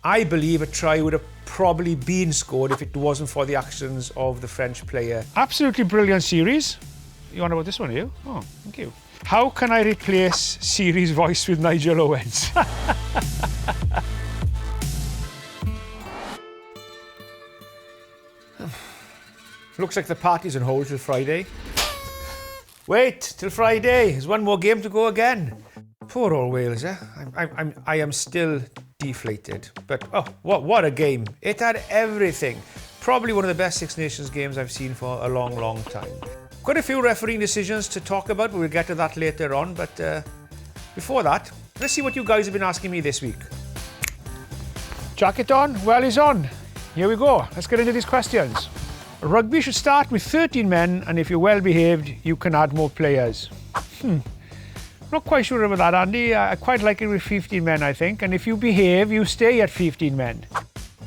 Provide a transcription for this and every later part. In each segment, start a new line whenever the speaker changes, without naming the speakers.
I believe a try would have probably been scored if it wasn't for the actions of the French player.
Absolutely brilliant series. You want about this one, are you? Oh, thank you. How can I replace Siri's voice with Nigel Owens?
Looks like the party's on hold till Friday. Wait till Friday. There's one more game to go again. Poor old Wales, eh? I am still deflated. But oh, what a game. It had everything. Probably one of the best Six Nations games I've seen for a long, long time. Quite a few refereeing decisions to talk about. We'll get to that later on. But before that, let's see what you guys have been asking me this week.
Jacket on? Well, he's on. Here we go. Let's get into these questions. Rugby should start with 13 men, and if you're well behaved, you can add more players. Not quite sure about that, Andy. I quite like it with 15 men, I think. And if you behave, you stay at 15 men.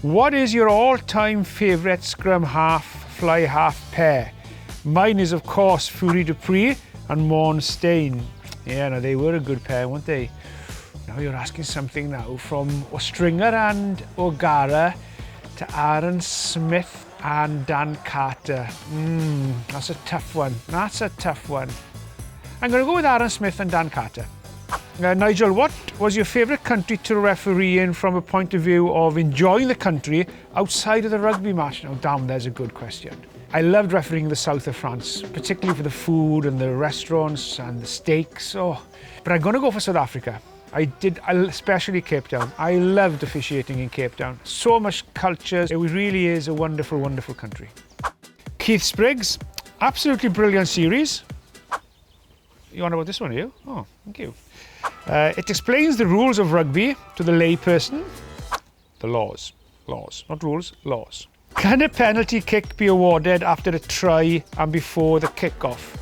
What is your all-time favourite scrum half, fly half pair? Mine is, of course, Fury Dupree and Morn Stein. Yeah, no, they were a good pair, weren't they? Now you're asking something now from Stringer and O'Gara to Aaron Smith and Dan Carter. That's a tough one. That's a tough one. I'm going to go with Aaron Smith and Dan Carter. Nigel, what was your favourite country to referee in from a point of view of enjoying the country outside of the rugby match? Now, damn, there's a good question. I loved refereeing the south of France, particularly for the food and the restaurants and the steaks. Oh, but I'm going to go for South Africa. Especially Cape Town. I loved officiating in Cape Town. So much culture. It really is a wonderful, wonderful country. Keith Spriggs, absolutely brilliant series. You want about this one, are you? Oh, thank you. It explains the rules of rugby to the layperson. The laws. Laws, not rules, laws. Can a penalty kick be awarded after a try and before the kick-off?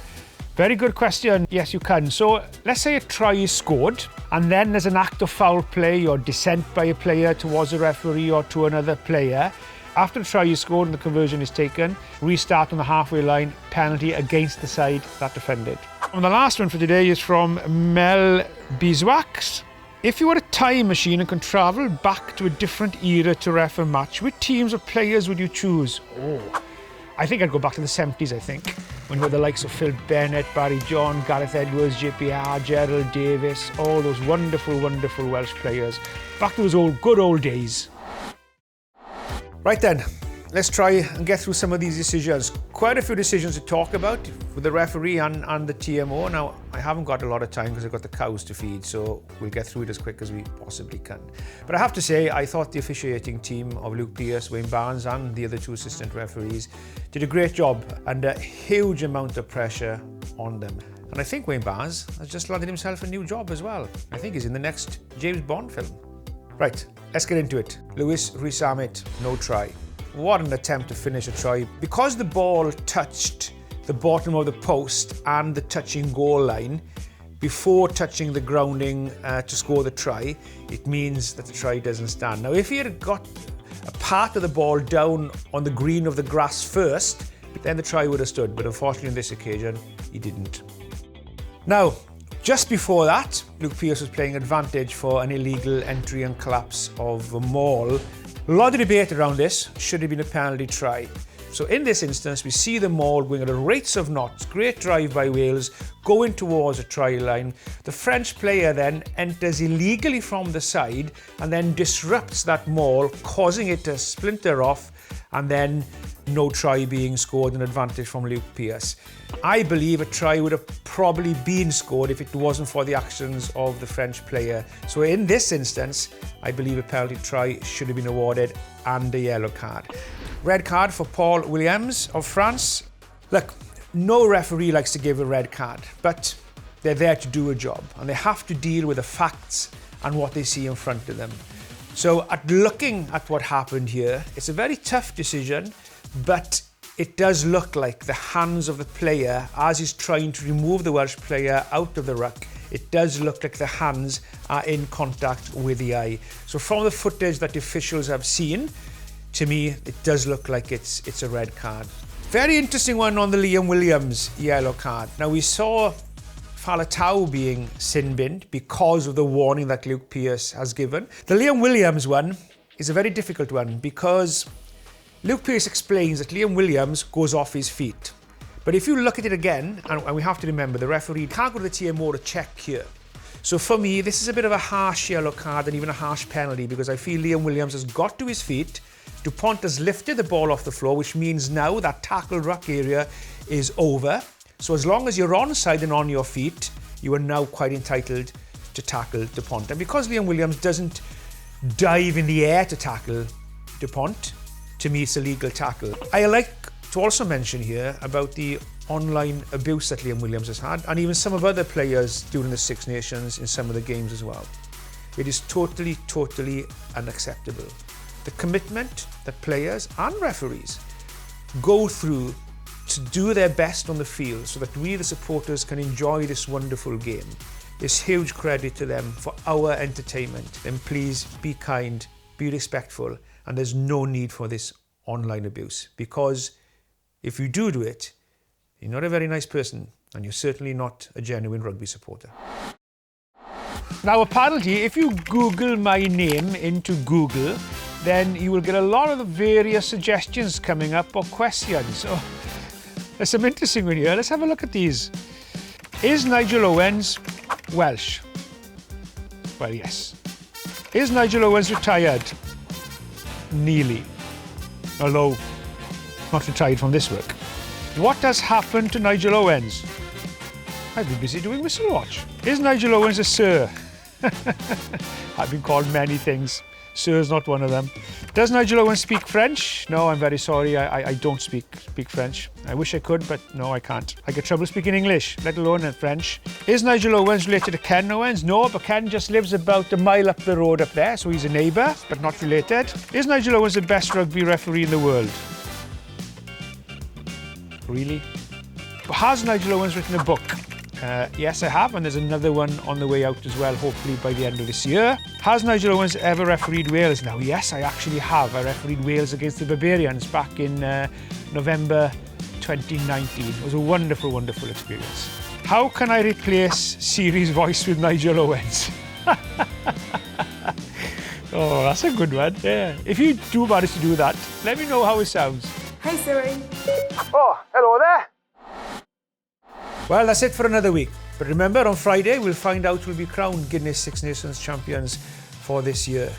Very good question. Yes, you can. So let's say a try is scored and then there's an act of foul play or dissent by a player towards a referee or to another player. After the try is scored and the conversion is taken, restart on the halfway line, penalty against the side that defended. And the last one for today is from Mel Beeswax. If you were a time machine and could travel back to a different era to ref a match, which teams or players would you choose? Oh, I think I'd go back to the 70s, I think, when you had the likes of Phil Bennett, Barry John, Gareth Edwards, JPR, Gerald Davis, all those wonderful, wonderful Welsh players. Back to those good old days. Right then, let's try and get through some of these decisions. Quite a few decisions to talk about with the referee and the TMO. Now, I haven't got a lot of time because I've got the cows to feed, so we'll get through it as quick as we possibly can. But I have to say, I thought the officiating team of Luke Pearce, Wayne Barnes and the other two assistant referees did a great job under a huge amount of pressure on them. And I think Wayne Barnes has just landed himself a new job as well. I think he's in the next James Bond film. Right, let's get into it. Rees-Zammit, no try. What an attempt to finish a try. Because the ball touched the bottom of the post and the touching goal line before touching the grounding to score the try, it means that the try doesn't stand. Now, if he had got a part of the ball down on the green of the grass first, then the try would have stood. But unfortunately, on this occasion, he didn't. Now, just before that, Luke Pearce was playing advantage for an illegal entry and collapse of a maul. A lot of debate around this. Should it have been a penalty try? So in this instance, we see the maul going at rates of knots. Great drive by Wales, going towards a try line. The French player then enters illegally from the side and then disrupts that maul, causing it to splinter off, and then no try being scored, an advantage from Luke Pearce. I believe a try would have probably been scored if it wasn't for the actions of the French player. So in this instance, I believe a penalty try should have been awarded and a yellow card. Red card for Paul Williams of France. Look, no referee likes to give a red card, but they're there to do a job and they have to deal with the facts and what they see in front of them. So looking at what happened here, it's a very tough decision, but it does look like the hands of the player, as he's trying to remove the Welsh player out of the ruck, it does look like the hands are in contact with the eye. So from the footage that the officials have seen, to me, it does look like it's a red card. Very interesting one on the Liam Williams yellow card. Now, we saw Faletau being sin-binned because of the warning that Luke Pearce has given. The Liam Williams one,
is a very difficult one because Luke Pearce explains that Liam Williams goes off his feet. But if you look at it again, and we have to remember the referee can't go to the TMO to check here. So for me, this is a bit of a harsh yellow card and even a harsh penalty because I feel Liam Williams has got to his feet. Dupont has lifted the ball off the floor, which means now that tackle ruck area is over. So as long as you're onside and on your feet, you are now quite entitled to tackle Dupont. And because Liam Williams doesn't dive in the air to tackle Dupont, to me it's a legal tackle. I like to also mention here about the online abuse that Liam Williams has had, and even some of other players during the Six Nations in some of the games as well. It is totally unacceptable. The commitment that players and referees go through to do their best on the field so that we, the supporters, can enjoy this wonderful game is huge credit to them for our entertainment. Then please be kind, be respectful, and there's no need for this online abuse, because if you do it, you're not a very nice person and you're certainly not a genuine rugby supporter.
Now apparently, if you Google my name into Google, then you will get a lot of the various suggestions coming up or questions. So there's some interesting one here. Let's have a look at these. Is Nigel Owens Welsh? Well, yes. Is Nigel Owens retired? Nearly. Although not retired from this work. What has happened to Nigel Owens? I've been busy doing Whistle Watch. Is Nigel Owens a sir? I've been called many things. Sir's not one of them. Does Nigel Owens speak French? No, I'm very sorry. I don't speak French. I wish I could, but no, I can't. I get trouble speaking English, let alone French. Is Nigel Owens related to Ken Owens? No, but Ken just lives about a mile up the road up there, so he's a neighbour, but not related. Is Nigel Owens the best rugby referee in the world? Really? Has Nigel Owens written a book? Yes, I have, and there's another one on the way out as well, hopefully by the end of this year. Has Nigel Owens ever refereed Wales? Now, yes, I actually have. I refereed Wales against the Barbarians back in November 2019. It was a wonderful, wonderful experience. How can I replace Siri's voice with Nigel Owens? Oh, that's a good one. Yeah. If you do manage to do that, let me know how it sounds.
Hey Siri.
Oh, hello there.
Well, that's it for another week. But remember, on Friday, we'll find out who'll be crowned Guinness Six Nations champions for this year.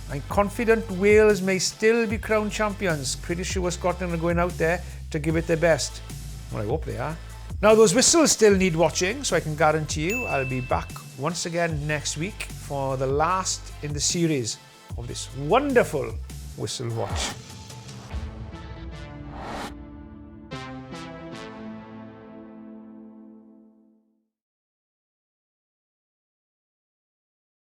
I'm confident Wales may still be crowned champions. Pretty sure Scotland are going out there to give it their best. Well, I hope they are. Now, those whistles still need watching, so I can guarantee you I'll be back once again next week for the last in the series of this wonderful Whistle Watch.